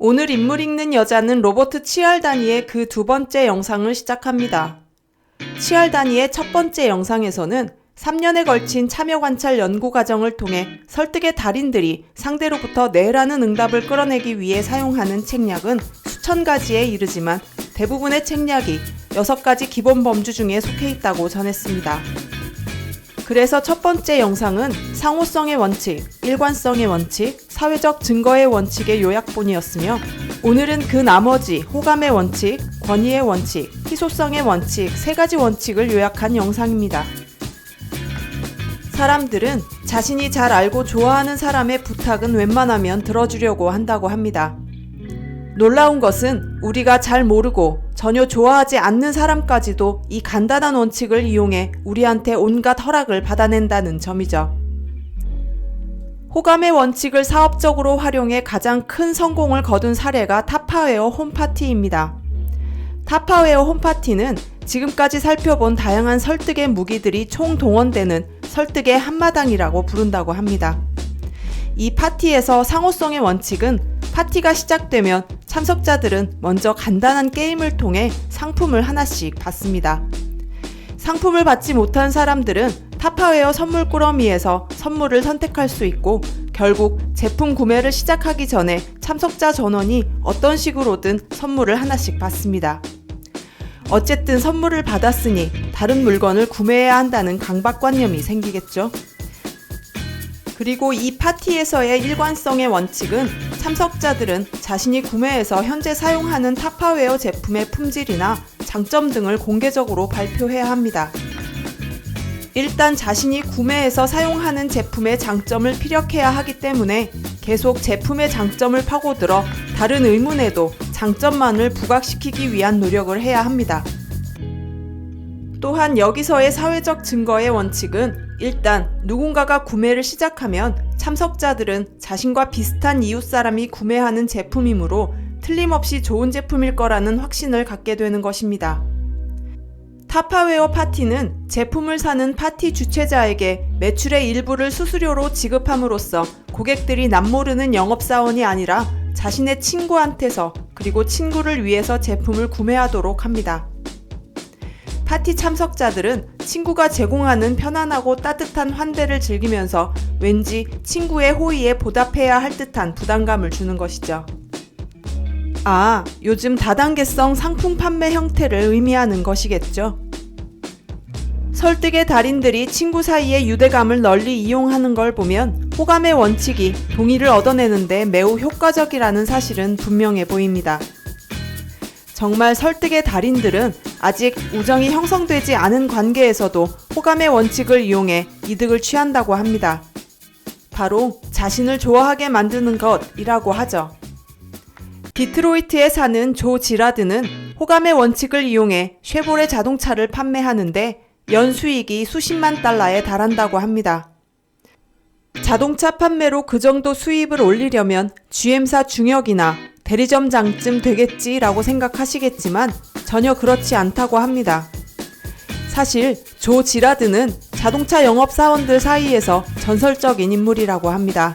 오늘 인물 읽는 여자는 로버트 치알다니의 그 두 번째 영상을 시작합니다. 치알다니의 첫 번째 영상에서는 3년에 걸친 참여 관찰 연구 과정을 통해 설득의 달인들이 상대로부터 네라는 응답을 끌어내기 위해 사용하는 책략은 수천 가지에 이르지만 대부분의 책략이 6가지 기본 범주 중에 속해 있다고 전했습니다. 그래서 첫 번째 영상은 상호성의 원칙, 일관성의 원칙, 사회적 증거의 원칙의 요약본이었으며 오늘은 그 나머지 호감의 원칙, 권위의 원칙, 희소성의 원칙 3가지 원칙을 요약한 영상입니다. 사람들은 자신이 잘 알고 좋아하는 사람의 부탁은 웬만하면 들어주려고 한다고 합니다. 놀라운 것은 우리가 잘 모르고 전혀 좋아하지 않는 사람까지도 이 간단한 원칙을 이용해 우리한테 온갖 허락을 받아낸다는 점이죠. 호감의 원칙을 사업적으로 활용해 가장 큰 성공을 거둔 사례가 타파웨어 홈파티입니다. 타파웨어 홈파티는 지금까지 살펴본 다양한 설득의 무기들이 총동원되는 설득의 한마당이라고 부른다고 합니다. 이 파티에서 상호성의 원칙은 파티가 시작되면 참석자들은 먼저 간단한 게임을 통해 상품을 하나씩 받습니다. 상품을 받지 못한 사람들은 타파웨어 선물 꾸러미에서 선물을 선택할 수 있고 결국 제품 구매를 시작하기 전에 참석자 전원이 어떤 식으로든 선물을 하나씩 받습니다. 어쨌든 선물을 받았으니 다른 물건을 구매해야 한다는 강박관념이 생기겠죠. 그리고 이 파티에서의 일관성의 원칙은 참석자들은 자신이 구매해서 현재 사용하는 타파웨어 제품의 품질이나 장점 등을 공개적으로 발표해야 합니다. 일단 자신이 구매해서 사용하는 제품의 장점을 피력해야 하기 때문에 계속 제품의 장점을 파고들어 다른 의문에도 장점만을 부각시키기 위한 노력을 해야 합니다. 또한 여기서의 사회적 증거의 원칙은 일단 누군가가 구매를 시작하면 참석자들은 자신과 비슷한 이웃 사람이 구매하는 제품이므로 틀림없이 좋은 제품일 거라는 확신을 갖게 되는 것입니다. 타파웨어 파티는 제품을 사는 파티 주최자에게 매출의 일부를 수수료로 지급함으로써 고객들이 남모르는 영업사원이 아니라 자신의 친구한테서 그리고 친구를 위해서 제품을 구매하도록 합니다. 파티 참석자들은 친구가 제공하는 편안하고 따뜻한 환대를 즐기면서 왠지 친구의 호의에 보답해야 할 듯한 부담감을 주는 것이죠. 요즘 다단계성 상품 판매 형태를 의미하는 것이겠죠. 설득의 달인들이 친구 사이의 유대감을 널리 이용하는 걸 보면 호감의 원칙이 동의를 얻어내는데 매우 효과적이라는 사실은 분명해 보입니다. 정말 설득의 달인들은 아직 우정이 형성되지 않은 관계에서도 호감의 원칙을 이용해 이득을 취한다고 합니다. 바로 자신을 좋아하게 만드는 것이라고 하죠. 디트로이트에 사는 조 지라드는 호감의 원칙을 이용해 쉐보레 자동차를 판매하는데 연 수익이 수십만 달러에 달한다고 합니다. 자동차 판매로 그 정도 수입을 올리려면 GM사 중역이나 대리점장쯤 되겠지라고 생각하시겠지만 전혀 그렇지 않다고 합니다. 사실 조 지라드는 자동차 영업사원들 사이에서 전설적인 인물이라고 합니다.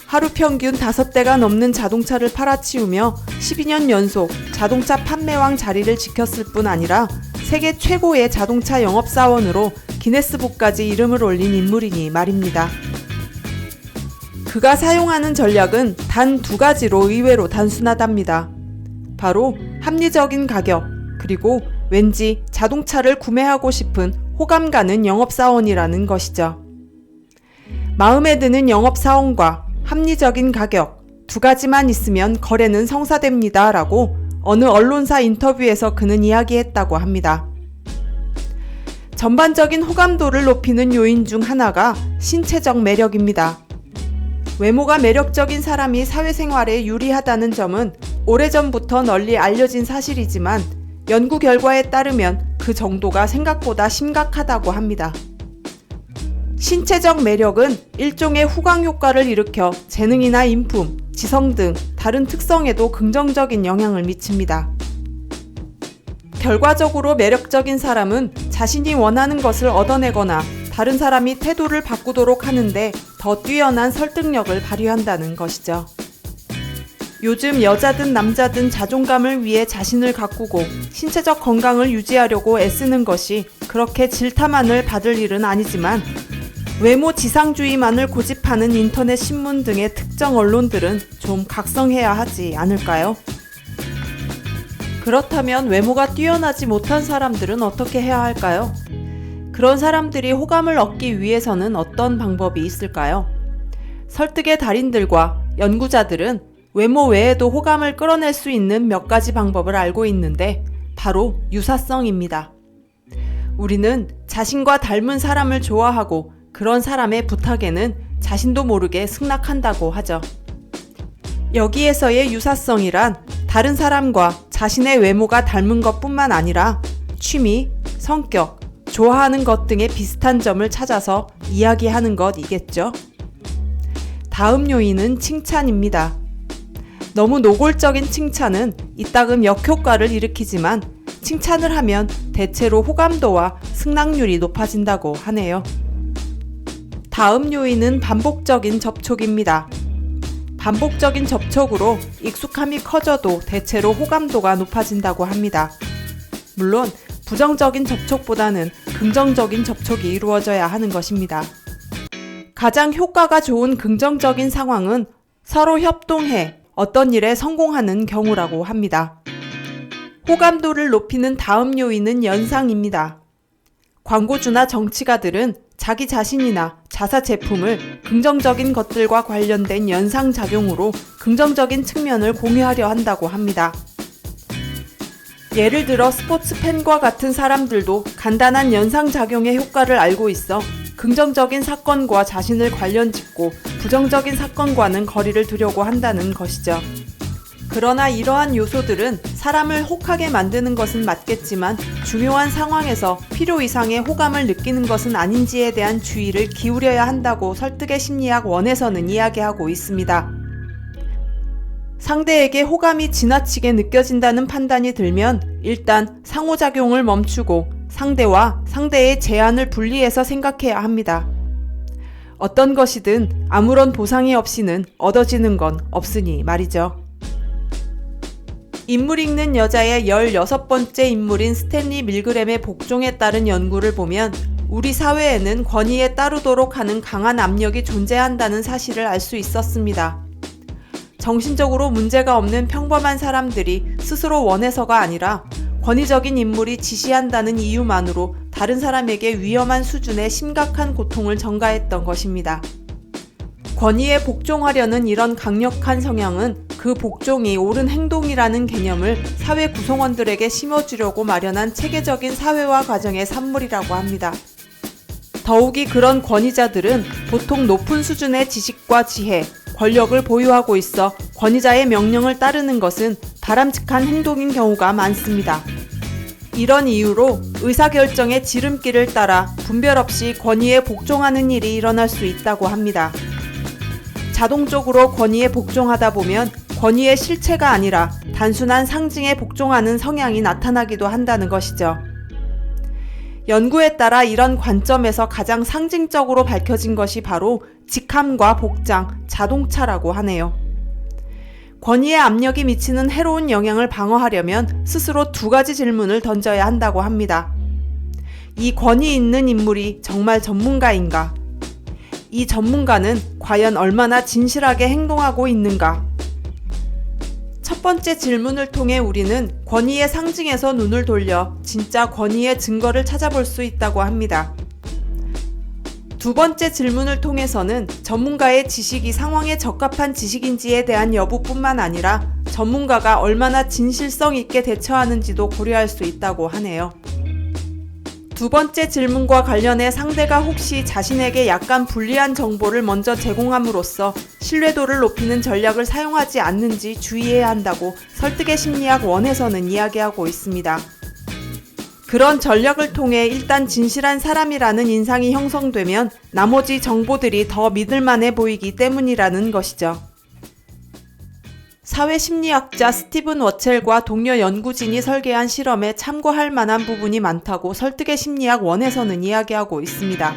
하루 평균 5대가 넘는 자동차를 팔아치우며 12년 연속 자동차 판매왕 자리를 지켰을 뿐 아니라 세계 최고의 자동차 영업사원으로 기네스북까지 이름을 올린 인물이니 말입니다. 그가 사용하는 전략은 단 2가지로 의외로 단순하답니다. 바로 합리적인 가격, 그리고 왠지 자동차를 구매하고 싶은 호감 가는 영업사원이라는 것이죠. 마음에 드는 영업사원과 합리적인 가격, 2가지만 있으면 거래는 성사됩니다 라고 어느 언론사 인터뷰에서 그는 이야기했다고 합니다. 전반적인 호감도를 높이는 요인 중 하나가 신체적 매력입니다. 외모가 매력적인 사람이 사회생활에 유리하다는 점은 오래전부터 널리 알려진 사실이지만 연구 결과에 따르면 그 정도가 생각보다 심각하다고 합니다. 신체적 매력은 일종의 후광 효과를 일으켜 재능이나 인품, 지성 등 다른 특성에도 긍정적인 영향을 미칩니다. 결과적으로 매력적인 사람은 자신이 원하는 것을 얻어내거나 다른 사람이 태도를 바꾸도록 하는데 더 뛰어난 설득력을 발휘한다는 것이죠. 요즘 여자든 남자든 자존감을 위해 자신을 가꾸고 신체적 건강을 유지하려고 애쓰는 것이 그렇게 질타만을 받을 일은 아니지만 외모 지상주의만을 고집하는 인터넷 신문 등의 특정 언론들은 좀 각성해야 하지 않을까요? 그렇다면 외모가 뛰어나지 못한 사람들은 어떻게 해야 할까요? 그런 사람들이 호감을 얻기 위해서는 어떤 방법이 있을까요? 설득의 달인들과 연구자들은 외모 외에도 호감을 끌어낼 수 있는 몇 가지 방법을 알고 있는데 바로 유사성입니다. 우리는 자신과 닮은 사람을 좋아하고 그런 사람의 부탁에는 자신도 모르게 승낙한다고 하죠. 여기에서의 유사성이란 다른 사람과 자신의 외모가 닮은 것뿐만 아니라 취미, 성격, 좋아하는 것 등의 비슷한 점을 찾아서 이야기하는 것이겠죠. 다음 요인은 칭찬입니다. 너무 노골적인 칭찬은 이따금 역효과를 일으키지만 칭찬을 하면 대체로 호감도와 승낙률이 높아진다고 하네요. 다음 요인은 반복적인 접촉입니다. 반복적인 접촉으로 익숙함이 커져도 대체로 호감도가 높아진다고 합니다. 물론 부정적인 접촉보다는 긍정적인 접촉이 이루어져야 하는 것입니다. 가장 효과가 좋은 긍정적인 상황은 서로 협동해 어떤 일에 성공하는 경우라고 합니다. 호감도를 높이는 다음 요인은 연상입니다. 광고주나 정치가들은 자기 자신이나 자사 제품을 긍정적인 것들과 관련된 연상작용으로 긍정적인 측면을 공유하려 한다고 합니다. 예를 들어 스포츠 팬과 같은 사람들도 간단한 연상작용의 효과를 알고 있어 긍정적인 사건과 자신을 관련짓고 부정적인 사건과는 거리를 두려고 한다는 것이죠. 그러나 이러한 요소들은 사람을 혹하게 만드는 것은 맞겠지만 중요한 상황에서 필요 이상의 호감을 느끼는 것은 아닌지에 대한 주의를 기울여야 한다고 설득의 심리학 원에서는 이야기하고 있습니다. 상대에게 호감이 지나치게 느껴진다는 판단이 들면 일단 상호작용을 멈추고 상대와 상대의 제한을 분리해서 생각해야 합니다. 어떤 것이든 아무런 보상이 없이는 얻어지는 건 없으니 말이죠. 인물 읽는 여자의 16번째 인물인 스탠리 밀그램의 복종에 따른 연구를 보면 우리 사회에는 권위에 따르도록 하는 강한 압력이 존재한다는 사실을 알 수 있었습니다. 정신적으로 문제가 없는 평범한 사람들이 스스로 원해서가 아니라 권위적인 인물이 지시한다는 이유만으로 다른 사람에게 위험한 수준의 심각한 고통을 전가했던 것입니다. 권위에 복종하려는 이런 강력한 성향은 그 복종이 옳은 행동이라는 개념을 사회 구성원들에게 심어주려고 마련한 체계적인 사회화 과정의 산물이라고 합니다. 더욱이 그런 권위자들은 보통 높은 수준의 지식과 지혜, 권력을 보유하고 있어 권위자의 명령을 따르는 것은 바람직한 행동인 경우가 많습니다. 이런 이유로 의사결정의 지름길을 따라 분별 없이 권위에 복종하는 일이 일어날 수 있다고 합니다. 자동적으로 권위에 복종하다 보면 권위의 실체가 아니라 단순한 상징에 복종하는 성향이 나타나기도 한다는 것이죠. 연구에 따라 이런 관점에서 가장 상징적으로 밝혀진 것이 바로 직함과 복장, 자동차라고 하네요. 권위의 압력이 미치는 해로운 영향을 방어하려면 스스로 두 가지 질문을 던져야 한다고 합니다. 이 권위 있는 인물이 정말 전문가인가? 이 전문가는 과연 얼마나 진실하게 행동하고 있는가? 첫 번째 질문을 통해 우리는 권위의 상징에서 눈을 돌려 진짜 권위의 증거를 찾아볼 수 있다고 합니다. 두 번째 질문을 통해서는 전문가의 지식이 상황에 적합한 지식인지에 대한 여부뿐만 아니라 전문가가 얼마나 진실성 있게 대처하는지도 고려할 수 있다고 하네요. 두 번째 질문과 관련해 상대가 혹시 자신에게 약간 불리한 정보를 먼저 제공함으로써 신뢰도를 높이는 전략을 사용하지 않는지 주의해야 한다고 설득의 심리학 원에서는 이야기하고 있습니다. 그런 전략을 통해 일단 진실한 사람이라는 인상이 형성되면 나머지 정보들이 더 믿을만해 보이기 때문이라는 것이죠. 사회심리학자 스티븐 워첼과 동료 연구진이 설계한 실험에 참고할 만한 부분이 많다고 설득의 심리학 원에서는 이야기하고 있습니다.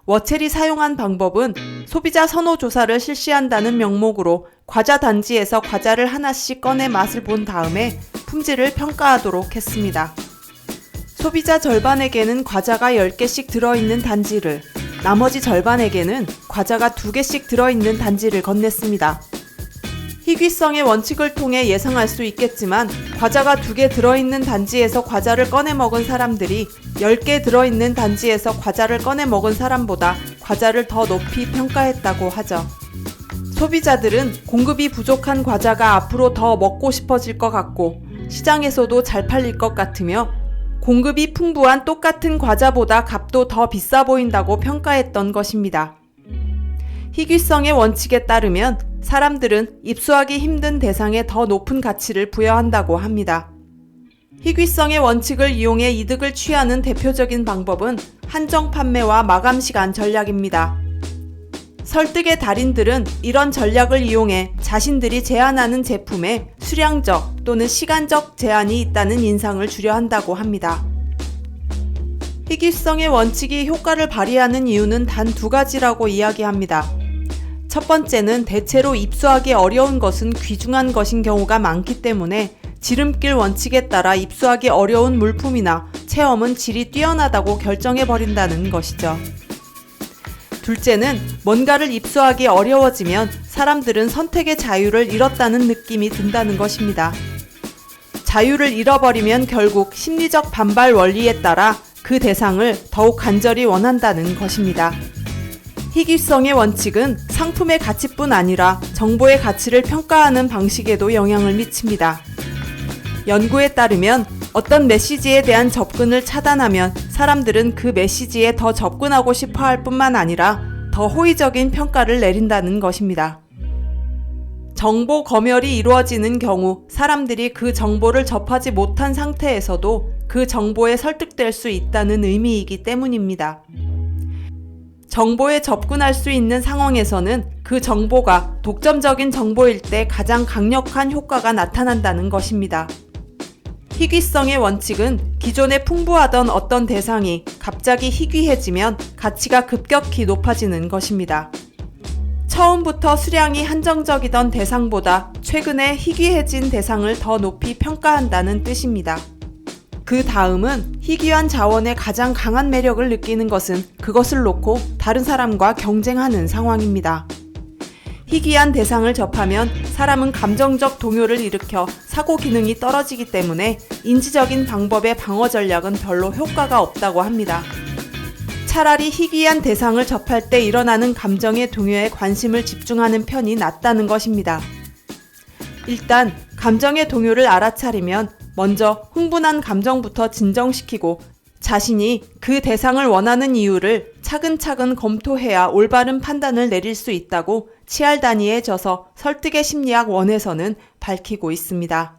워첼이 사용한 방법은 소비자 선호 조사를 실시한다는 명목으로 과자 단지에서 과자를 하나씩 꺼내 맛을 본 다음에 품질을 평가하도록 했습니다. 소비자 절반에게는 과자가 10개씩 들어있는 단지를, 나머지 절반에게는 과자가 2개씩 들어있는 단지를 건넸습니다. 희귀성의 원칙을 통해 예상할 수 있겠지만 과자가 2개 들어있는 단지에서 과자를 꺼내 먹은 사람들이 10개 들어있는 단지에서 과자를 꺼내 먹은 사람보다 과자를 더 높이 평가했다고 하죠. 소비자들은 공급이 부족한 과자가 앞으로 더 먹고 싶어질 것 같고 시장에서도 잘 팔릴 것 같으며 공급이 풍부한 똑같은 과자보다 값도 더 비싸 보인다고 평가했던 것입니다. 희귀성의 원칙에 따르면 사람들은 입수하기 힘든 대상에 더 높은 가치를 부여한다고 합니다. 희귀성의 원칙을 이용해 이득을 취하는 대표적인 방법은 한정 판매와 마감 시간 전략입니다. 설득의 달인들은 이런 전략을 이용해 자신들이 제안하는 제품에 수량적 또는 시간적 제한이 있다는 인상을 주려 한다고 합니다. 희귀성의 원칙이 효과를 발휘하는 이유는 단 2가지라고 이야기합니다. 첫 번째는 대체로 입수하기 어려운 것은 귀중한 것인 경우가 많기 때문에 지름길 원칙에 따라 입수하기 어려운 물품이나 체험은 질이 뛰어나다고 결정해버린다는 것이죠. 둘째는 뭔가를 입수하기 어려워지면 사람들은 선택의 자유를 잃었다는 느낌이 든다는 것입니다. 자유를 잃어버리면 결국 심리적 반발 원리에 따라 그 대상을 더욱 간절히 원한다는 것입니다. 희귀성의 원칙은 상품의 가치뿐 아니라 정보의 가치를 평가하는 방식에도 영향을 미칩니다. 연구에 따르면 어떤 메시지에 대한 접근을 차단하면 사람들은 그 메시지에 더 접근하고 싶어 할 뿐만 아니라 더 호의적인 평가를 내린다는 것입니다. 정보 검열이 이루어지는 경우 사람들이 그 정보를 접하지 못한 상태에서도 그 정보에 설득될 수 있다는 의미이기 때문입니다. 정보에 접근할 수 있는 상황에서는 그 정보가 독점적인 정보일 때 가장 강력한 효과가 나타난다는 것입니다. 희귀성의 원칙은 기존에 풍부하던 어떤 대상이 갑자기 희귀해지면 가치가 급격히 높아지는 것입니다. 처음부터 수량이 한정적이던 대상보다 최근에 희귀해진 대상을 더 높이 평가한다는 뜻입니다. 그 다음은 희귀한 자원의 가장 강한 매력을 느끼는 것은 그것을 놓고 다른 사람과 경쟁하는 상황입니다. 희귀한 대상을 접하면 사람은 감정적 동요를 일으켜 사고 기능이 떨어지기 때문에 인지적인 방법의 방어 전략은 별로 효과가 없다고 합니다. 차라리 희귀한 대상을 접할 때 일어나는 감정의 동요에 관심을 집중하는 편이 낫다는 것입니다. 일단 감정의 동요를 알아차리면 먼저 흥분한 감정부터 진정시키고 자신이 그 대상을 원하는 이유를 차근차근 검토해야 올바른 판단을 내릴 수 있다고 치알다니의 저서 설득의 심리학 1에서는 밝히고 있습니다.